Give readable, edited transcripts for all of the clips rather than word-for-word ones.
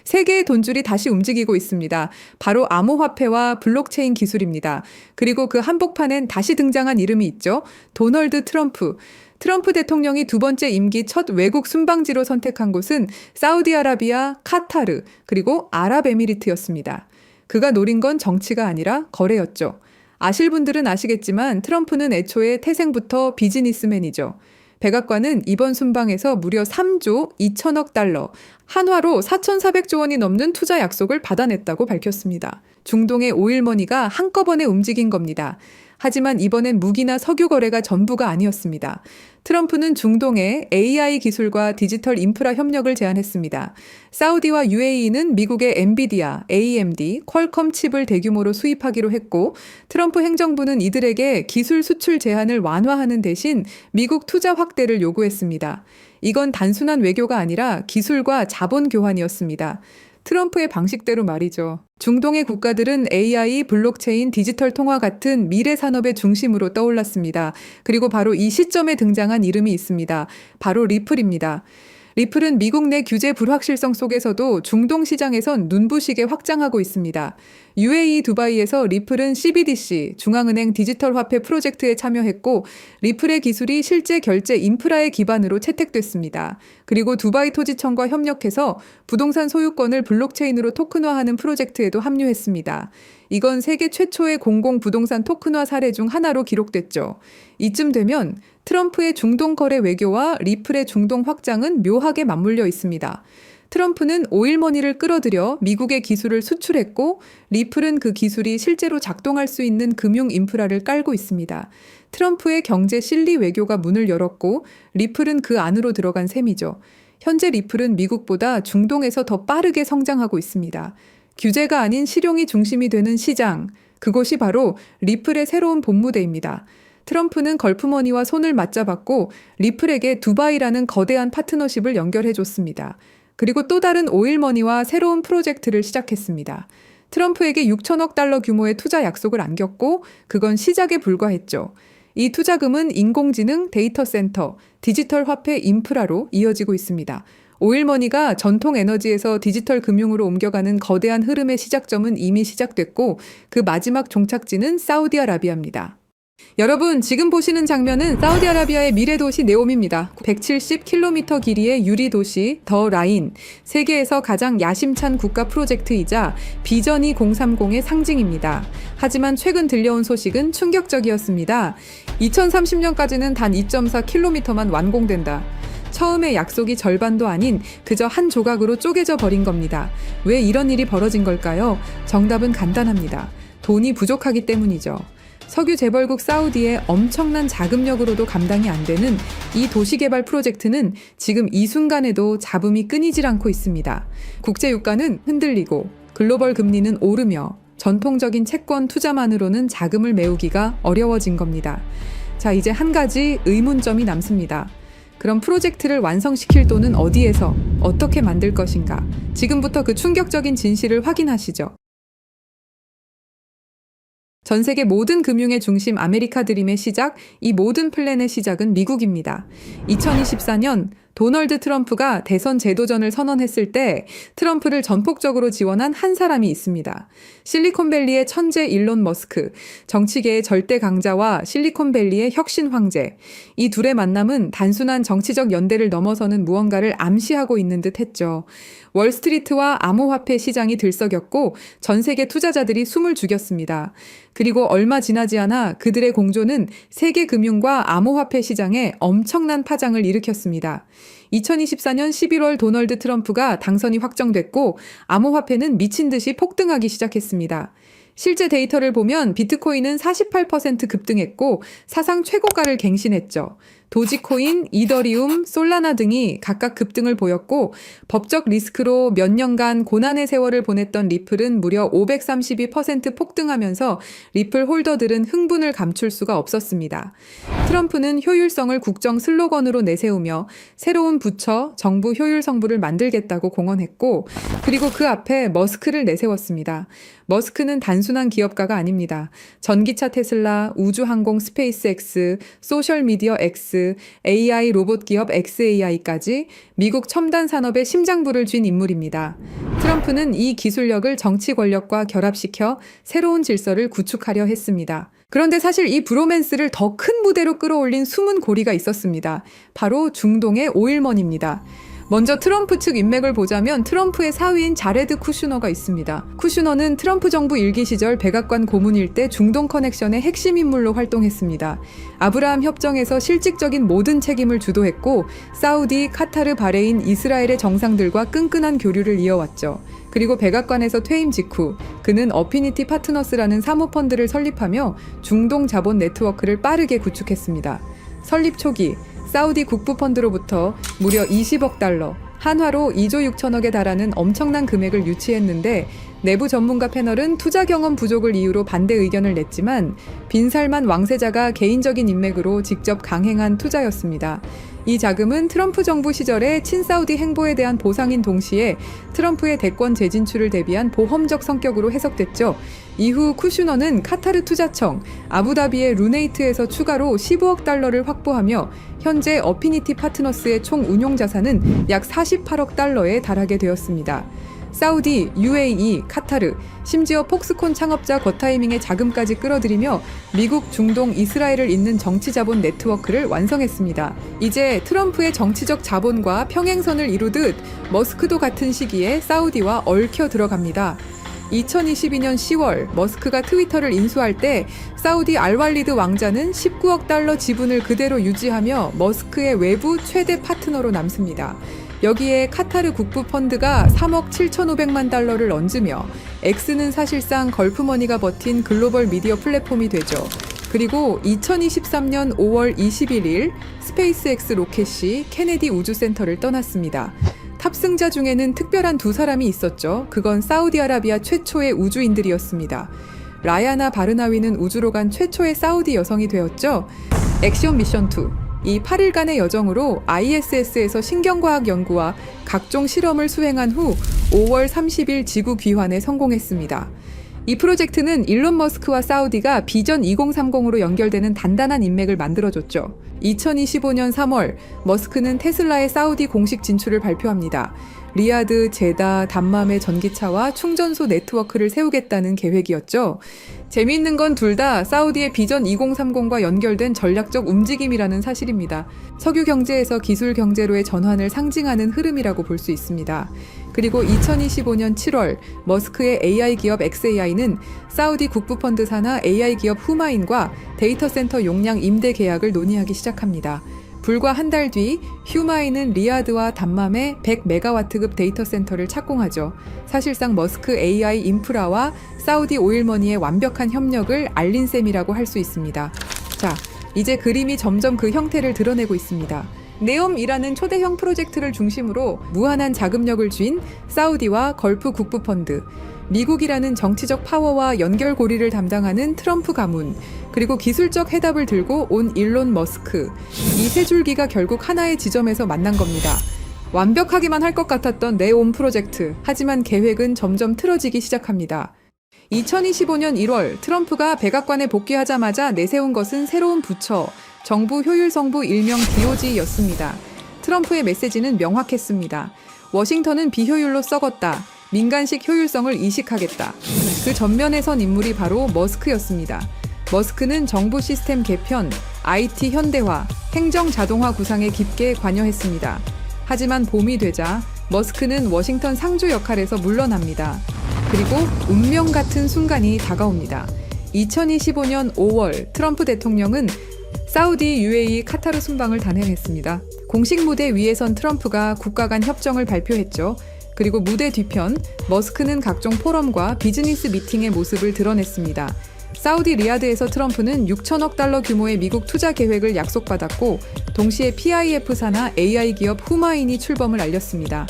세계의 돈줄이 다시 움직이고 있습니다. 바로 암호화폐와 블록체인 기술입니다. 그리고 그 한복판엔 다시 등장한 이름이 있죠. 도널드 트럼프. 트럼프 대통령이 두 번째 임기 첫 외국 순방지로 선택한 곳은 사우디아라비아, 카타르, 그리고 아랍에미리트였습니다. 그가 노린 건 정치가 아니라 거래였죠. 아실 분들은 아시겠지만 트럼프는 애초에 태생부터 비즈니스맨이죠. 백악관은 이번 순방에서 무려 3조 2천억 달러, 한화로 4,400조 원이 넘는 투자 약속을 받아냈다고 밝혔습니다. 중동의 오일머니가 한꺼번에 움직인 겁니다. 하지만 이번엔 무기나 석유 거래가 전부가 아니었습니다. 트럼프는 중동에 AI 기술과 디지털 인프라 협력을 제안했습니다. 사우디와 UAE는 미국의 엔비디아, AMD, 퀄컴 칩을 대규모로 수입하기로 했고, 트럼프 행정부는 이들에게 기술 수출 제한을 완화하는 대신 미국 투자 확대를 요구했습니다. 이건 단순한 외교가 아니라 기술과 자본 교환이었습니다. 트럼프의 방식대로 말이죠. 중동의 국가들은 AI, 블록체인, 디지털 통화 같은 미래 산업의 중심으로 떠올랐습니다. 그리고 바로 이 시점에 등장한 이름이 있습니다. 바로 리플입니다. 리플은 미국 내 규제 불확실성 속에서도 중동 시장에선 눈부시게 확장하고 있습니다. UAE 두바이에서 리플은 CBDC, 중앙은행 디지털 화폐 프로젝트에 참여했고 리플의 기술이 실제 결제 인프라의 기반으로 채택됐습니다. 그리고 두바이 토지청과 협력해서 부동산 소유권을 블록체인으로 토큰화하는 프로젝트에도 합류했습니다. 이건 세계 최초의 공공 부동산 토큰화 사례 중 하나로 기록됐죠. 이쯤 되면 트럼프의 중동 거래 외교와 리플의 중동 확장은 묘하게 맞물려 있습니다. 트럼프는 오일머니를 끌어들여 미국의 기술을 수출했고 리플은 그 기술이 실제로 작동할 수 있는 금융 인프라를 깔고 있습니다. 트럼프의 경제 실리 외교가 문을 열었고 리플은 그 안으로 들어간 셈이죠. 현재 리플은 미국보다 중동에서 더 빠르게 성장하고 있습니다. 규제가 아닌 실용이 중심이 되는 시장, 그곳이 바로 리플의 새로운 본무대입니다. 트럼프는 걸프머니와 손을 맞잡았고 리플에게 두바이라는 거대한 파트너십을 연결해줬습니다. 그리고 또 다른 오일머니와 새로운 프로젝트를 시작했습니다. 트럼프에게 6천억 달러 규모의 투자 약속을 안겼고 그건 시작에 불과했죠. 이 투자금은 인공지능, 데이터 센터, 디지털 화폐 인프라로 이어지고 있습니다. 오일머니가 전통 에너지에서 디지털 금융으로 옮겨가는 거대한 흐름의 시작점은 이미 시작됐고 그 마지막 종착지는 사우디아라비아입니다. 여러분, 지금 보시는 장면은 사우디아라비아의 미래 도시 네옴입니다. 170km 길이의 유리 도시 더 라인, 세계에서 가장 야심찬 국가 프로젝트이자 비전 2030의 상징입니다. 하지만 최근 들려온 소식은 충격적이었습니다. 2030년까지는 단 2.4km만 완공된다. 처음에 약속이 절반도 아닌 그저 한 조각으로 쪼개져 버린 겁니다. 왜 이런 일이 벌어진 걸까요? 정답은 간단합니다. 돈이 부족하기 때문이죠. 석유 재벌국 사우디의 엄청난 자금력으로도 감당이 안 되는 이 도시개발 프로젝트는 지금 이 순간에도 잡음이 끊이질 않고 있습니다. 국제유가는 흔들리고 글로벌 금리는 오르며 전통적인 채권 투자만으로는 자금을 메우기가 어려워진 겁니다. 자, 이제 한 가지 의문점이 남습니다. 그럼 프로젝트를 완성시킬 돈은 어디에서 어떻게 만들 것인가? 지금부터 그 충격적인 진실을 확인하시죠. 전 세계 모든 금융의 중심 아메리카 드림의 시작, 이 모든 플랜의 시작은 미국입니다. 2024년 도널드 트럼프가 대선 재도전을 선언했을 때 트럼프를 전폭적으로 지원한 한 사람이 있습니다. 실리콘밸리의 천재 일론 머스크, 정치계의 절대 강자와 실리콘밸리의 혁신 황제. 이 둘의 만남은 단순한 정치적 연대를 넘어서는 무언가를 암시하고 있는 듯 했죠. 월스트리트와 암호화폐 시장이 들썩였고 전 세계 투자자들이 숨을 죽였습니다. 그리고 얼마 지나지 않아 그들의 공조는 세계 금융과 암호화폐 시장에 엄청난 파장을 일으켰습니다. 2024년 11월 도널드 트럼프가 당선이 확정됐고 암호화폐는 미친 듯이 폭등하기 시작했습니다. 실제 데이터를 보면 비트코인은 48% 급등했고 사상 최고가를 갱신했죠. 도지코인, 이더리움, 솔라나 등이 각각 급등을 보였고 법적 리스크로 몇 년간 고난의 세월을 보냈던 리플은 무려 532% 폭등하면서 리플 홀더들은 흥분을 감출 수가 없었습니다. 트럼프는 효율성을 국정 슬로건으로 내세우며 새로운 부처, 정부 효율 성부를 만들겠다고 공언했고 그리고 그 앞에 머스크를 내세웠습니다. 머스크는 단순한 기업가가 아닙니다. 전기차 테슬라, 우주항공 스페이스X, 소셜미디어 X, 스페이스X, AI 로봇 기업 xAI까지 미국 첨단 산업의 심장부를 쥔 인물입니다. 트럼프는 이 기술력을 정치 권력과 결합시켜 새로운 질서를 구축하려 했습니다. 그런데 사실 이 브로맨스를 더 큰 무대로 끌어올린 숨은 고리가 있었습니다. 바로 중동의 오일먼입니다. 먼저 트럼프 측 인맥을 보자면 트럼프의 사위인 자레드 쿠슈너가 있습니다. 쿠슈너는 트럼프 정부 일기 시절 백악관 고문일 때 중동 커넥션의 핵심 인물로 활동했습니다. 아브라함 협정에서 실질적인 모든 책임을 주도했고 사우디, 카타르, 바레인, 이스라엘의 정상들과 끈끈한 교류를 이어왔죠. 그리고 백악관에서 퇴임 직후 그는 어피니티 파트너스라는 사모펀드를 설립하며 중동 자본 네트워크를 빠르게 구축했습니다. 설립 초기 사우디 국부펀드로부터 무려 20억 달러, 한화로 2조 6천억에 달하는 엄청난 금액을 유치했는데 내부 전문가 패널은 투자 경험 부족을 이유로 반대 의견을 냈지만 빈살만 왕세자가 개인적인 인맥으로 직접 강행한 투자였습니다. 이 자금은 트럼프 정부 시절의 친사우디 행보에 대한 보상인 동시에 트럼프의 대권 재진출을 대비한 보험적 성격으로 해석됐죠. 이후 쿠슈너는 카타르 투자청, 아부다비의 루네이트에서 추가로 15억 달러를 확보하며 현재 어피니티 파트너스의 총 운용 자산은 약 48억 달러에 달하게 되었습니다. 사우디, UAE, 카타르, 심지어 폭스콘 창업자 거타이밍의 자금까지 끌어들이며 미국, 중동, 이스라엘을 잇는 정치 자본 네트워크를 완성했습니다. 이제 트럼프의 정치적 자본과 평행선을 이루듯 머스크도 같은 시기에 사우디와 얽혀 들어갑니다. 2022년 10월 머스크가 트위터를 인수할 때 사우디 알왈리드 왕자는 19억 달러 지분을 그대로 유지하며 머스크의 외부 최대 파트너로 남습니다. 여기에 카타르 국부펀드가 3억 7,500만 달러를 얹으며 X는 사실상 걸프머니가 버틴 글로벌 미디어 플랫폼이 되죠. 그리고 2023년 5월 21일 스페이스X 로켓이 케네디 우주센터를 떠났습니다. 탑승자 중에는 특별한 두 사람이 있었죠. 그건 사우디아라비아 최초의 우주인들이었습니다. 라야나 바르나위는 우주로 간 최초의 사우디 여성이 되었죠. 액션 미션 2. 이 8일간의 여정으로 ISS에서 신경과학 연구와 각종 실험을 수행한 후 5월 30일 지구 귀환에 성공했습니다. 이 프로젝트는 일론 머스크와 사우디가 비전 2030으로 연결되는 단단한 인맥을 만들어줬죠. 2025년 3월 머스크는 테슬라의 사우디 공식 진출을 발표합니다. 리야드, 제다, 담맘의 전기차와 충전소 네트워크를 세우겠다는 계획이었죠. 재미있는 건 둘 다 사우디의 비전 2030과 연결된 전략적 움직임이라는 사실입니다. 석유 경제에서 기술 경제로의 전환을 상징하는 흐름이라고 볼 수 있습니다. 그리고 2025년 7월 머스크의 AI 기업 xAI는 사우디 국부펀드 산하 AI 기업 후마인과 데이터 센터 용량 임대 계약을 논의하기 시작합니다. 불과 한 달 뒤 휴마인은 리야드와 담맘에 100메가와트급 데이터 센터를 착공하죠. 사실상 머스크 AI 인프라와 사우디 오일머니의 완벽한 협력을 알린 셈이라고 할 수 있습니다. 자, 이제 그림이 점점 그 형태를 드러내고 있습니다. 네옴이라는 초대형 프로젝트를 중심으로 무한한 자금력을 쥔 사우디와 걸프 국부펀드, 미국이라는 정치적 파워와 연결고리를 담당하는 트럼프 가문, 그리고 기술적 해답을 들고 온 일론 머스크, 이 세 줄기가 결국 하나의 지점에서 만난 겁니다. 완벽하기만 할 것 같았던 네옴 프로젝트, 하지만 계획은 점점 틀어지기 시작합니다. 2025년 1월 트럼프가 백악관에 복귀하자마자 내세운 것은 새로운 부처, 정부 효율성부 일명 DOG였습니다. 트럼프의 메시지는 명확했습니다. 워싱턴은 비효율로 썩었다. 민간식 효율성을 이식하겠다. 그 전면에 선 인물이 바로 머스크였습니다. 머스크는 정부 시스템 개편, IT 현대화, 행정 자동화 구상에 깊게 관여했습니다. 하지만 봄이 되자 머스크는 워싱턴 상주 역할에서 물러납니다. 그리고 운명 같은 순간이 다가옵니다. 2025년 5월 트럼프 대통령은 사우디, UAE, 카타르 순방을 단행했습니다. 공식 무대 위에 선 트럼프가 국가 간 협정을 발표했죠. 그리고 무대 뒤편, 머스크는 각종 포럼과 비즈니스 미팅의 모습을 드러냈습니다. 사우디 리야드에서 트럼프는 6천억 달러 규모의 미국 투자 계획을 약속받았고 동시에 PIF 산하 AI 기업 후마인이 출범을 알렸습니다.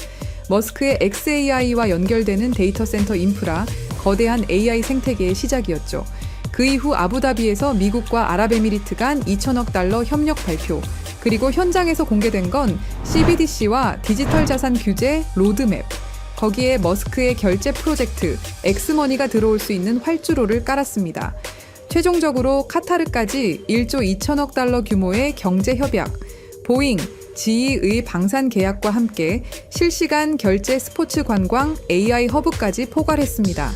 머스크의 xAI와 연결되는 데이터 센터 인프라, 거대한 AI 생태계의 시작이었죠. 그 이후 아부다비에서 미국과 아랍에미리트 간 2천억 달러 협력 발표, 그리고 현장에서 공개된 건 CBDC와 디지털 자산 규제 로드맵, 거기에 머스크의 결제 프로젝트 엑스머니가 들어올 수 있는 활주로를 깔았습니다. 최종적으로 카타르까지 1조 2천억 달러 규모의 경제 협약, 보잉, GE의 방산 계약과 함께 실시간 결제 스포츠 관광 AI 허브까지 포괄했습니다.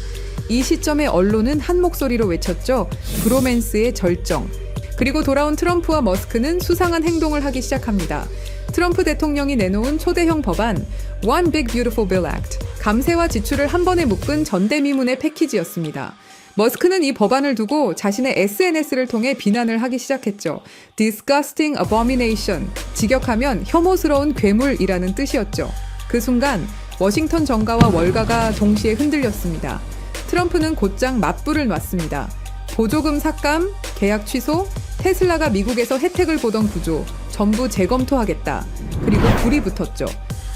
이 시점에 언론은 한 목소리로 외쳤죠. 브로맨스의 절정. 그리고 돌아온 트럼프와 머스크는 수상한 행동을 하기 시작합니다. 트럼프 대통령이 내놓은 초대형 법안 One Big Beautiful Bill Act, 감세와 지출을 한 번에 묶은 전대미문의 패키지였습니다. 머스크는 이 법안을 두고 자신의 SNS를 통해 비난을 하기 시작했죠. Disgusting abomination, 직역하면 혐오스러운 괴물이라는 뜻이었죠. 그 순간 워싱턴 정가와 월가가 동시에 흔들렸습니다. 트럼프는 곧장 맞불을 놨습니다. 보조금 삭감, 계약 취소, 테슬라가 미국에서 혜택을 보던 구조 전부 재검토하겠다. 그리고 불이 붙었죠.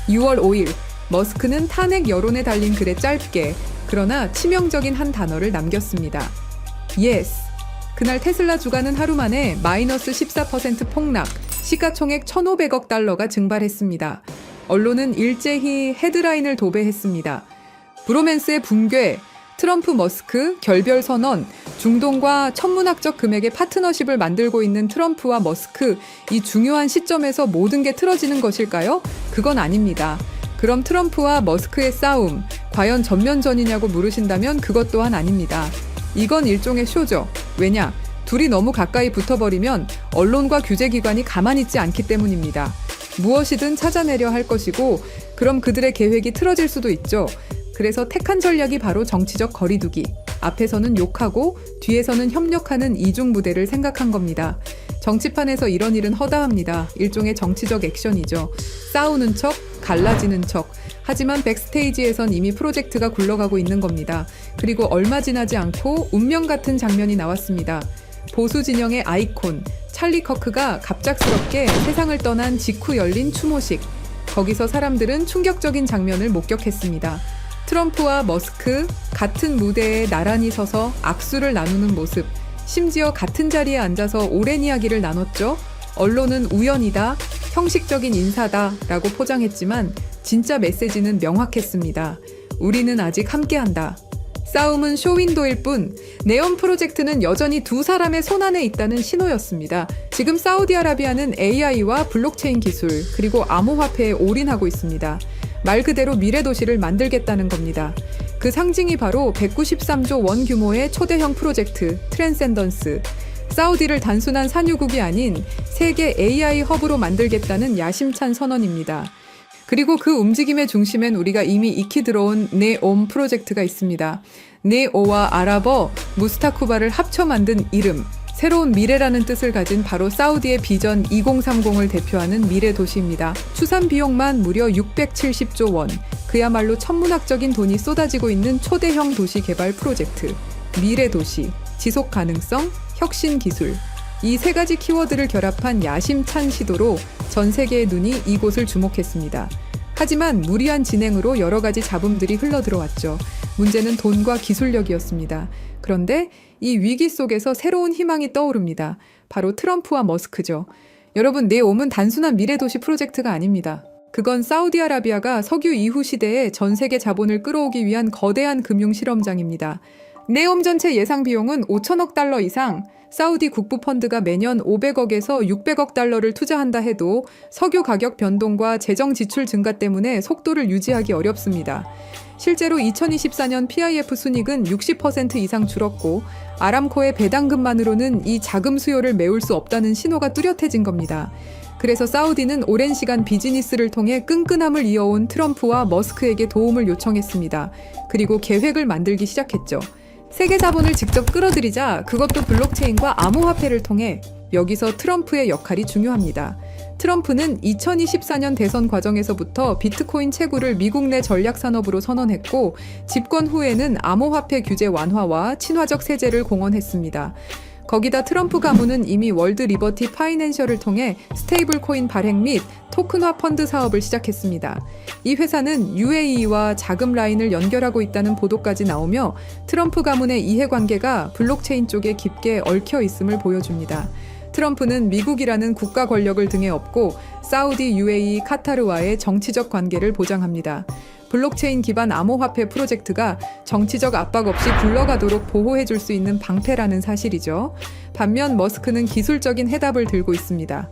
6월 5일 머스크는 탄핵 여론에 달린 글에 짧게 그러나 치명적인 한 단어를 남겼습니다. Yes. 그날 테슬라 주가는 하루 만에 마이너스 14% 폭락, 시가총액 1,500억 달러가 증발했습니다. 언론은 일제히 헤드라인을 도배했습니다. 브로맨스의 붕괴, 트럼프 머스크 결별 선언, 중동과 천문학적 금액의 파트너십을 만들고 있는 트럼프와 머스크, 이 중요한 시점에서 모든 게 틀어지는 것일까요? 그건 아닙니다. 그럼 트럼프와 머스크의 싸움, 과연 전면전이냐고 물으신다면 그것 또한 아닙니다. 이건 일종의 쇼죠. 왜냐? 둘이 너무 가까이 붙어버리면 언론과 규제기관이 가만히 있지 않기 때문입니다. 무엇이든 찾아내려 할 것이고, 그럼 그들의 계획이 틀어질 수도 있죠. 그래서 택한 전략이 바로 정치적 거리두기. 앞에서는 욕하고 뒤에서는 협력하는 이중무대를 생각한 겁니다. 정치판에서 이런 일은 허다합니다. 일종의 정치적 액션이죠. 싸우는 척, 갈라지는 척. 하지만 백스테이지에선 이미 프로젝트가 굴러가고 있는 겁니다. 그리고 얼마 지나지 않고 운명 같은 장면이 나왔습니다. 보수 진영의 아이콘, 찰리 커크가 갑작스럽게 세상을 떠난 직후 열린 추모식. 거기서 사람들은 충격적인 장면을 목격했습니다. 트럼프와 머스크 같은 무대에 나란히 서서 악수를 나누는 모습, 심지어 같은 자리에 앉아서 오랜 이야기를 나눴죠. 언론은 우연이다, 형식적인 인사다 라고 포장했지만 진짜 메시지는 명확했습니다. 우리는 아직 함께한다. 싸움은 쇼윈도일 뿐 네온 프로젝트는 여전히 두 사람의 손안에 있다는 신호였습니다. 지금 사우디아라비아는 AI와 블록체인 기술 그리고 암호화폐에 올인하고 있습니다. 말 그대로 미래 도시를 만들겠다는 겁니다. 그 상징이 바로 193조 원 규모의 초대형 프로젝트 트랜센던스. 사우디를 단순한 산유국이 아닌 세계 AI 허브로 만들겠다는 야심찬 선언입니다. 그리고 그 움직임의 중심엔 우리가 이미 익히 들어온 네옴 프로젝트가 있습니다. 네오와 아랍어 무스타쿠바를 합쳐 만든 이름, 새로운 미래라는 뜻을 가진 바로 사우디의 비전 2030을 대표하는 미래 도시입니다. 추산 비용만 무려 670조 원, 그야말로 천문학적인 돈이 쏟아지고 있는 초대형 도시 개발 프로젝트. 미래 도시, 지속 가능성, 혁신 기술. 이 세 가지 키워드를 결합한 야심찬 시도로 전 세계의 눈이 이곳을 주목했습니다. 하지만 무리한 진행으로 여러 가지 잡음들이 흘러들어왔죠. 문제는 돈과 기술력이었습니다. 그런데 이 위기 속에서 새로운 희망이 떠오릅니다. 바로 트럼프와 머스크죠. 여러분, 네옴은 단순한 미래도시 프로젝트가 아닙니다. 그건 사우디아라비아가 석유 이후 시대에 전 세계 자본을 끌어오기 위한 거대한 금융 실험장입니다. 네옴 전체 예상 비용은 5천억 달러 이상, 사우디 국부 펀드가 매년 500억에서 600억 달러를 투자한다 해도 석유 가격 변동과 재정 지출 증가 때문에 속도를 유지하기 어렵습니다. 실제로 2024년 PIF 순이익은 60% 이상 줄었고 아람코의 배당금만으로는 이 자금 수요를 메울 수 없다는 신호가 뚜렷해진 겁니다. 그래서 사우디는 오랜 시간 비즈니스를 통해 끈끈함을 이어온 트럼프와 머스크에게 도움을 요청했습니다. 그리고 계획을 만들기 시작했죠. 세계 자본을 직접 끌어들이자 그것도 블록체인과 암호화폐를 통해. 여기서 트럼프의 역할이 중요합니다. 트럼프는 2024년 대선 과정에서부터 비트코인 채굴을 미국 내 전략 산업으로 선언했고 집권 후에는 암호화폐 규제 완화와 친화적 세제를 공언했습니다. 거기다 트럼프 가문은 이미 월드 리버티 파이낸셜을 통해 스테이블 코인 발행 및 토큰화 펀드 사업을 시작했습니다. 이 회사는 UAE와 자금 라인을 연결하고 있다는 보도까지 나오며 트럼프 가문의 이해관계가 블록체인 쪽에 깊게 얽혀 있음을 보여줍니다. 트럼프는 미국이라는 국가 권력을 등에 업고 사우디, UAE, 카타르와의 정치적 관계를 보장합니다. 블록체인 기반 암호화폐 프로젝트가 정치적 압박 없이 굴러가도록 보호해줄 수 있는 방패라는 사실이죠. 반면 머스크는 기술적인 해답을 들고 있습니다.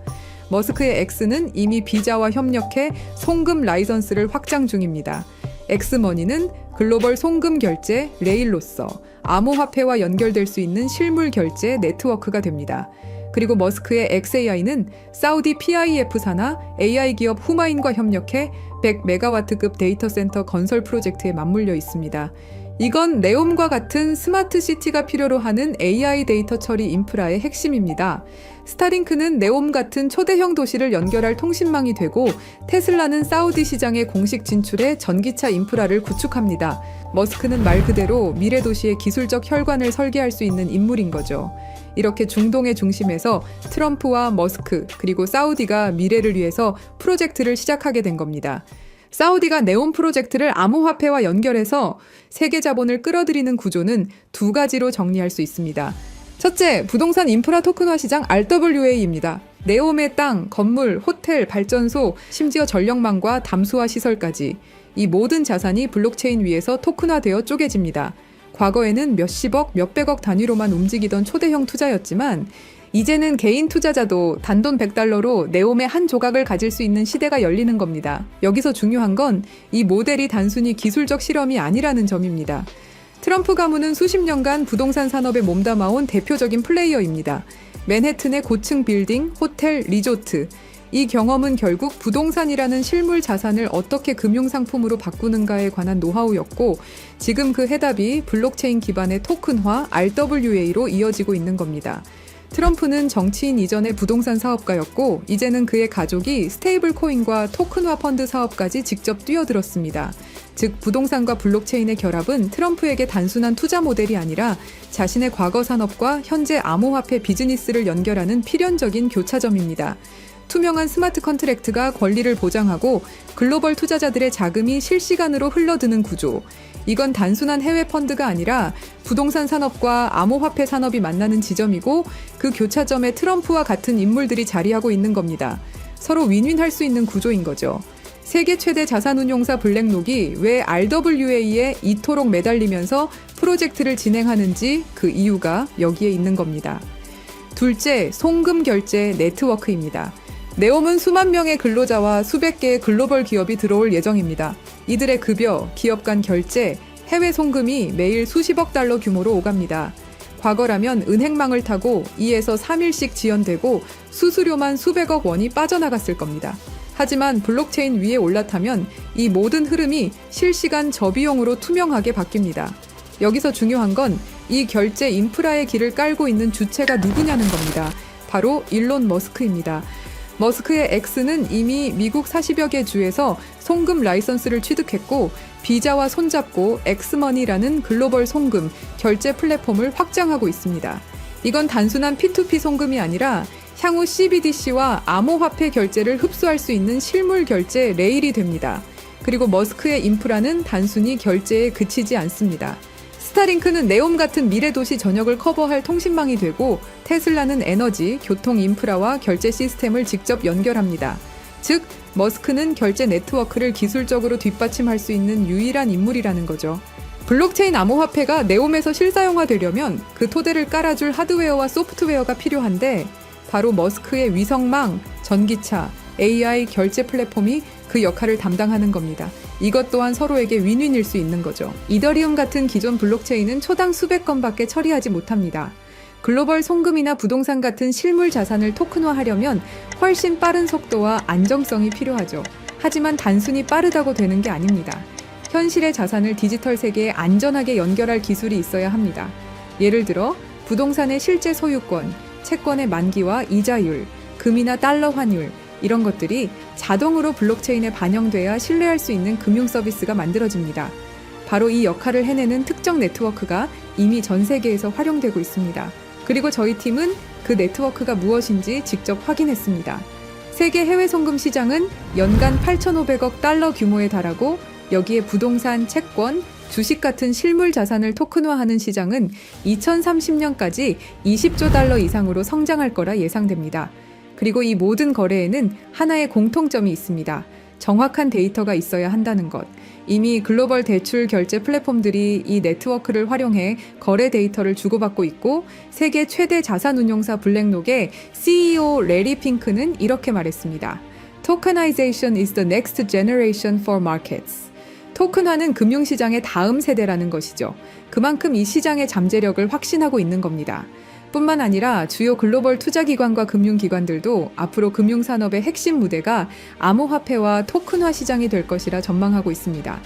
머스크의 X는 이미 비자와 협력해 송금 라이선스를 확장 중입니다. 엑스머니는 글로벌 송금 결제 레일로서 암호화폐와 연결될 수 있는 실물 결제 네트워크가 됩니다. 그리고 머스크의 XAI는 사우디 PIF사나 AI 기업 후마인과 협력해 100메가와트급 데이터 센터 건설 프로젝트에 맞물려 있습니다. 이건 네옴과 같은 스마트 시티가 필요로 하는 AI 데이터 처리 인프라의 핵심입니다. 스타링크는 네옴 같은 초대형 도시를 연결할 통신망이 되고, 테슬라는 사우디 시장의 공식 진출에 전기차 인프라를 구축합니다. 머스크는 말 그대로 미래 도시의 기술적 혈관을 설계할 수 있는 인물인 거죠. 이렇게 중동의 중심에서 트럼프와 머스크 그리고 사우디가 미래를 위해서 프로젝트를 시작하게 된 겁니다. 사우디가 네옴 프로젝트를 암호화폐와 연결해서 세계 자본을 끌어들이는 구조는 두 가지로 정리할 수 있습니다. 첫째, 부동산 인프라 토큰화 시장 RWA입니다. 네옴의 땅, 건물, 호텔, 발전소, 심지어 전력망과 담수화 시설까지 이 모든 자산이 블록체인 위에서 토큰화되어 쪼개집니다. 과거에는 몇십억, 몇백억 단위로만 움직이던 초대형 투자였지만 이제는 개인 투자자도 단돈 $100로 네옴의 한 조각을 가질 수 있는 시대가 열리는 겁니다. 여기서 중요한 건 이 모델이 단순히 기술적 실험이 아니라는 점입니다. 트럼프 가문은 수십 년간 부동산 산업에 몸담아온 대표적인 플레이어입니다. 맨해튼의 고층 빌딩, 호텔, 리조트. 이 경험은 결국 부동산이라는 실물 자산을 어떻게 금융상품으로 바꾸는가에 관한 노하우였고, 지금 그 해답이 블록체인 기반의 토큰화 RWA로 이어지고 있는 겁니다. 트럼프는 정치인 이전의 부동산 사업가였고, 이제는 그의 가족이 스테이블 코인과 토큰화 펀드 사업까지 직접 뛰어들었습니다. 즉, 부동산과 블록체인의 결합은 트럼프에게 단순한 투자 모델이 아니라 자신의 과거 산업과 현재 암호화폐 비즈니스를 연결하는 필연적인 교차점입니다. 투명한 스마트 컨트랙트가 권리를 보장하고 글로벌 투자자들의 자금이 실시간으로 흘러드는 구조. 이건 단순한 해외 펀드가 아니라 부동산 산업과 암호화폐 산업이 만나는 지점이고, 그 교차점에 트럼프와 같은 인물들이 자리하고 있는 겁니다. 서로 윈윈할 수 있는 구조인 거죠. 세계 최대 자산운용사 블랙록이 왜 RWA에 이토록 매달리면서 프로젝트를 진행하는지 그 이유가 여기에 있는 겁니다. 둘째, 송금 결제 네트워크입니다. 네옴은 수만 명의 근로자와 수백 개의 글로벌 기업이 들어올 예정입니다. 이들의 급여, 기업 간 결제, 해외 송금이 매일 수십억 달러 규모로 오갑니다. 과거라면 은행망을 타고 2에서 3일씩 지연되고 수수료만 수백억 원이 빠져나갔을 겁니다. 하지만 블록체인 위에 올라타면 이 모든 흐름이 실시간 저비용으로 투명하게 바뀝니다. 여기서 중요한 건 이 결제 인프라의 길을 깔고 있는 주체가 누구냐는 겁니다. 바로 일론 머스크입니다. 머스크의 X는 이미 미국 40여 개 주에서 송금 라이선스를 취득했고, 비자와 손잡고 엑스머니라는 글로벌 송금, 결제 플랫폼을 확장하고 있습니다. 이건 단순한 P2P 송금이 아니라 향후 CBDC와 암호화폐 결제를 흡수할 수 있는 실물 결제 레일이 됩니다. 그리고 머스크의 인프라는 단순히 결제에 그치지 않습니다. 스타링크는 네옴 같은 미래 도시 전역을 커버할 통신망이 되고, 테슬라는 에너지, 교통 인프라와 결제 시스템을 직접 연결합니다. 즉, 머스크는 결제 네트워크를 기술적으로 뒷받침할 수 있는 유일한 인물이라는 거죠. 블록체인 암호화폐가 네옴에서 실사용화되려면 그 토대를 깔아줄 하드웨어와 소프트웨어가 필요한데, 바로 머스크의 위성망, 전기차, AI 결제 플랫폼이 그 역할을 담당하는 겁니다. 이것 또한 서로에게 윈윈일 수 있는 거죠. 이더리움 같은 기존 블록체인은 초당 수백 건밖에 처리하지 못합니다. 글로벌 송금이나 부동산 같은 실물 자산을 토큰화하려면 훨씬 빠른 속도와 안정성이 필요하죠. 하지만 단순히 빠르다고 되는 게 아닙니다. 현실의 자산을 디지털 세계에 안전하게 연결할 기술이 있어야 합니다. 예를 들어 부동산의 실제 소유권, 채권의 만기와 이자율, 금이나 달러 환율, 이런 것들이 자동으로 블록체인에 반영돼야 신뢰할 수 있는 금융 서비스가 만들어집니다. 바로 이 역할을 해내는 특정 네트워크가 이미 전 세계에서 활용되고 있습니다. 그리고 저희 팀은 그 네트워크가 무엇인지 직접 확인했습니다. 세계 해외 송금 시장은 연간 8,500억 달러 규모에 달하고, 여기에 부동산, 채권, 주식 같은 실물 자산을 토큰화하는 시장은 2030년까지 20조 달러 이상으로 성장할 거라 예상됩니다. 그리고 이 모든 거래에는 하나의 공통점이 있습니다. 정확한 데이터가 있어야 한다는 것. 이미 글로벌 대출 결제 플랫폼들이 이 네트워크를 활용해 거래 데이터를 주고받고 있고 세계 최대 자산운용사 블랙록의 CEO 레리 핑크는 이렇게 말했습니다. Tokenization is the next generation for markets. 토큰화는 금융시장의 다음 세대라는 것이죠. 그만큼 이 시장의 잠재력을 확신하고 있는 겁니다. 뿐만 아니라 주요 글로벌 투자기관과 금융기관들도 앞으로 금융산업의 핵심 무대가 암호화폐와 토큰화 시장이 될 것이라 전망하고 있습니다.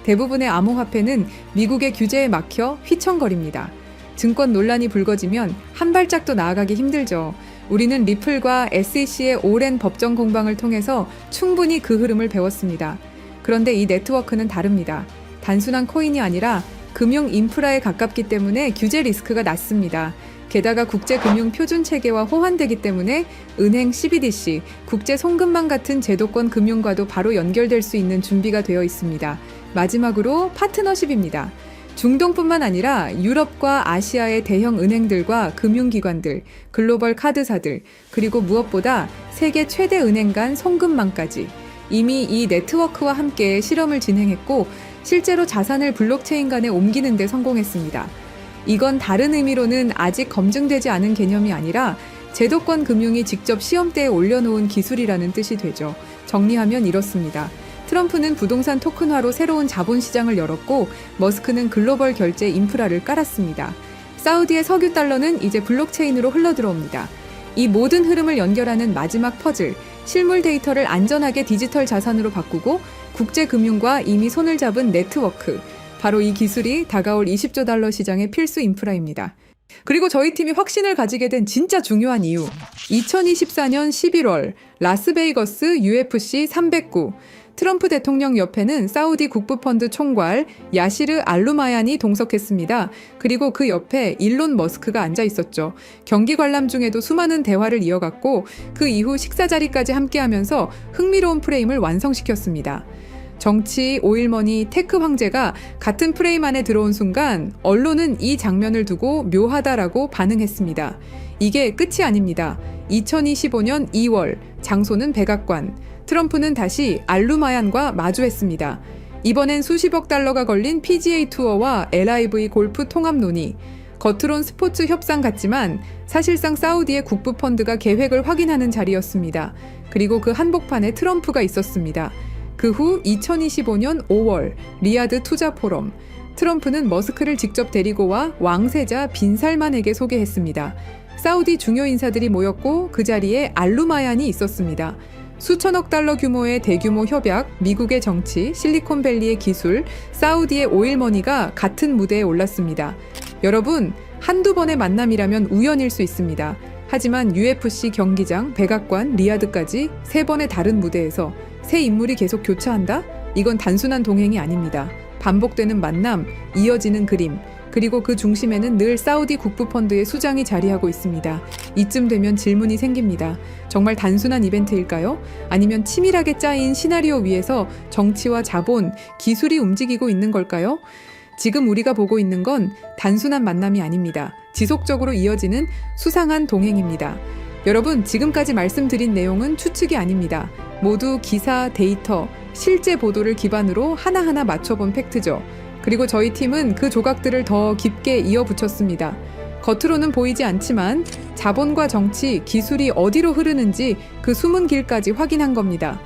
대부분의 암호화폐는 미국의 규제에 막혀 휘청거립니다. 증권 논란이 불거지면 한 발짝도 나아가기 힘들죠. 우리는 리플과 SEC의 오랜 법정 공방을 통해서 충분히 그 흐름을 배웠습니다. 그런데 이 네트워크는 다릅니다. 단순한 코인이 아니라 금융 인프라에 가깝기 때문에 규제 리스크가 낮습니다. 게다가 국제금융표준체계와 호환되기 때문에 은행 CBDC, 국제송금망 같은 제도권 금융과도 바로 연결될 수 있는 준비가 되어 있습니다. 마지막으로 파트너십입니다. 중동뿐만 아니라 유럽과 아시아의 대형 은행들과 금융기관들, 글로벌 카드사들, 그리고 무엇보다 세계 최대 은행 간 송금망까지 이미 이 네트워크와 함께 실험을 진행했고 실제로 자산을 블록체인 간에 옮기는 데 성공했습니다. 이건 다른 의미로는 아직 검증되지 않은 개념이 아니라 제도권 금융이 직접 시험대에 올려놓은 기술이라는 뜻이 되죠. 정리하면 이렇습니다. 트럼프는 부동산 토큰화로 새로운 자본시장을 열었고 머스크는 글로벌 결제 인프라를 깔았습니다. 사우디의 석유 달러는 이제 블록체인으로 흘러들어옵니다. 이 모든 흐름을 연결하는 마지막 퍼즐, 실물 데이터를 안전하게 디지털 자산으로 바꾸고 국제금융과 이미 손을 잡은 네트워크, 바로 이 기술이 다가올 20조 달러 시장의 필수 인프라입니다. 그리고 저희 팀이 확신을 가지게 된 진짜 중요한 이유. 2024년 11월 라스베이거스 UFC 309 트럼프 대통령 옆에는 사우디 국부펀드 총괄 야시르 알루마얀이 동석했습니다. 그리고 그 옆에 일론 머스크가 앉아 있었죠. 경기 관람 중에도 수많은 대화를 이어갔고 그 이후 식사 자리까지 함께하면서 흥미로운 프레임을 완성시켰습니다. 정치, 오일머니, 테크 황제가 같은 프레임 안에 들어온 순간 언론은 이 장면을 두고 묘하다라고 반응했습니다. 이게 끝이 아닙니다. 2025년 2월, 장소는 백악관. 트럼프는 다시 알루마얀과 마주했습니다. 이번엔 수십억 달러가 걸린 PGA 투어와 LIV 골프 통합 논의. 겉으론 스포츠 협상 같지만 사실상 사우디의 국부펀드가 계획을 확인하는 자리였습니다. 그리고 그 한복판에 트럼프가 있었습니다. 그 후 2025년 5월 리야드 투자 포럼. 트럼프는 머스크를 직접 데리고 와 왕세자 빈 살만에게 소개했습니다. 사우디 중요 인사들이 모였고 그 자리에 알루마얀이 있었습니다. 수천억 달러 규모의 대규모 협약, 미국의 정치, 실리콘밸리의 기술, 사우디의 오일머니가 같은 무대에 올랐습니다. 여러분, 한두 번의 만남이라면 우연일 수 있습니다. 하지만 UFC 경기장, 백악관, 리야드까지 3번의 다른 무대에서 새 인물이 계속 교차한다? 이건 단순한 동행이 아닙니다. 반복되는 만남, 이어지는 그림, 그리고 그 중심에는 늘 사우디 국부펀드의 수장이 자리하고 있습니다. 이쯤 되면 질문이 생깁니다. 정말 단순한 이벤트일까요? 아니면 치밀하게 짜인 시나리오 위에서 정치와 자본, 기술이 움직이고 있는 걸까요? 지금 우리가 보고 있는 건 단순한 만남이 아닙니다. 지속적으로 이어지는 수상한 동행입니다. 여러분, 지금까지 말씀드린 내용은 추측이 아닙니다. 모두 기사, 데이터, 실제 보도를 기반으로 하나하나 맞춰본 팩트죠. 그리고 저희 팀은 그 조각들을 더 깊게 이어붙였습니다. 겉으로는 보이지 않지만 자본과 정치, 기술이 어디로 흐르는지 그 숨은 길까지 확인한 겁니다.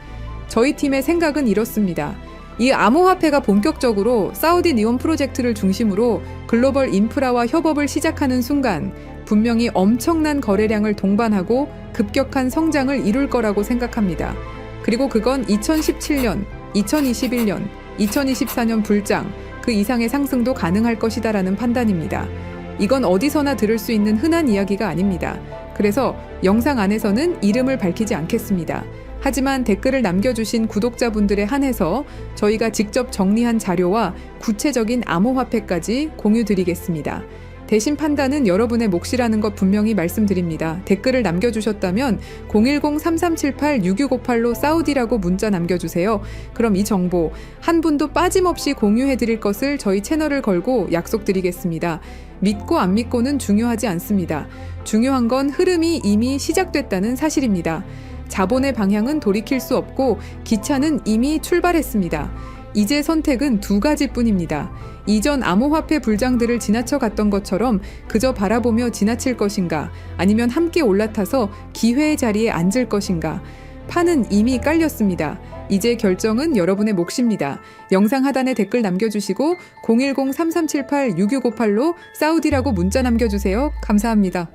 저희 팀의 생각은 이렇습니다. 이 암호화폐가 본격적으로 사우디 니온 프로젝트를 중심으로 글로벌 인프라와 협업을 시작하는 순간 분명히 엄청난 거래량을 동반하고 급격한 성장을 이룰 거라고 생각합니다. 그리고 그건 2017년, 2021년, 2024년 불장, 그 이상의 상승도 가능할 것이다라는 판단입니다. 이건 어디서나 들을 수 있는 흔한 이야기가 아닙니다. 그래서 영상 안에서는 이름을 밝히지 않겠습니다. 하지만 댓글을 남겨주신 구독자분들에 한해서 저희가 직접 정리한 자료와 구체적인 암호화폐까지 공유드리겠습니다. 대신 판단은 여러분의 몫이라는 것 분명히 말씀드립니다. 댓글을 남겨주셨다면 010-3378-6658로 사우디라고 문자 남겨주세요. 그럼 이 정보 한 분도 빠짐없이 공유해드릴 것을 저희 채널을 걸고 약속드리겠습니다. 믿고 안 믿고는 중요하지 않습니다. 중요한 건 흐름이 이미 시작됐다는 사실입니다. 자본의 방향은 돌이킬 수 없고 기차는 이미 출발했습니다. 이제 선택은 두 가지뿐입니다. 이전 암호화폐 불장들을 지나쳐 갔던 것처럼 그저 바라보며 지나칠 것인가, 아니면 함께 올라타서 기회의 자리에 앉을 것인가. 판은 이미 깔렸습니다. 이제 결정은 여러분의 몫입니다. 영상 하단에 댓글 남겨주시고 010-3378-6658로 사우디라고 문자 남겨주세요. 감사합니다.